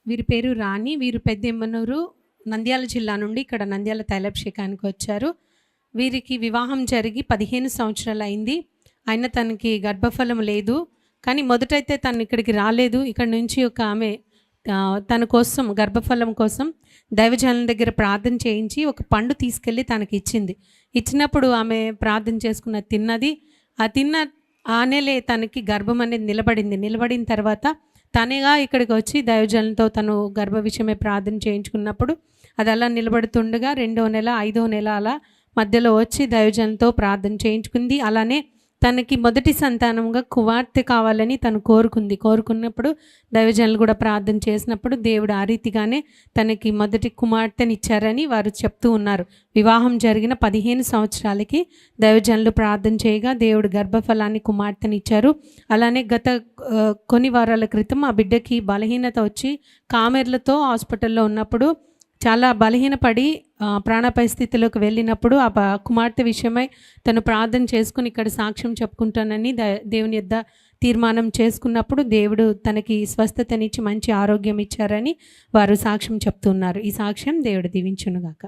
వీరి పేరు రాణి. వీరు పెద్దెమ్మనూరు, నంద్యాల జిల్లా నుండి ఇక్కడ నంద్యాల తైలాభిషేకానికి వచ్చారు. వీరికి వివాహం జరిగి 15 సంవత్సరాలైంది. అయినా తనకి గర్భఫలం లేదు. కానీ మొదటైతే తను ఇక్కడికి రాలేదు. ఇక్కడ నుంచి ఒక ఆమె తన కోసం గర్భఫలం కోసం దైవజనుల దగ్గర ప్రార్థన చేయించి ఒక పండు తీసుకెళ్ళి తనకి ఇచ్చింది. ఇచ్చినప్పుడు ఆమె ప్రార్థన చేసుకున్న తిన్నది. ఆ నెలే తనకి గర్భం అనేది నిలబడిన తర్వాత తనేగా ఇక్కడికి వచ్చి దైవజనులతో తను గర్భ విషయమే ప్రార్థన చేయించుకున్నప్పుడు అది అలా నిలబడుతుండగా 2వ నెల 5వ నెల అలా మధ్యలో వచ్చి దైవజనులతో ప్రార్థన చేయించుకుంది. అలానే తనకి మొదటి సంతానంగా కుమార్తె కావాలని తను కోరుకున్నప్పుడు దైవజనులు కూడా ప్రార్థన చేసినప్పుడు దేవుడు ఆ రీతిగానే తనకి మొదటి కుమార్తెని ఇచ్చారని వారు చెప్తూ ఉన్నారు. వివాహం జరిగిన 15 సంవత్సరాలకి దైవజనులు ప్రార్థన చేయగా దేవుడు గర్భఫలాన్ని కుమార్తెని ఇచ్చారు. అలానే గత కొన్ని వారాల క్రితం ఆ బిడ్డకి బలహీనత వచ్చి కామెర్లతో హాస్పిటల్లో ఉన్నప్పుడు చాలా బలహీనపడి ప్రాణాపాయ స్థితిలోకి వెళ్ళినప్పుడు ఆ కుమార్తె విషయమై తను ప్రార్థన చేసుకుని ఇక్కడ సాక్ష్యం చెప్పుకుంటానని దేవుని యొద్ద తీర్మానం చేసుకున్నప్పుడు దేవుడు తనకి స్వస్థతనిచ్చి మంచి ఆరోగ్యం ఇచ్చారని వారు సాక్ష్యం చెప్తున్నారు. ఈ సాక్ష్యం దేవుడు దీవించునుగాక.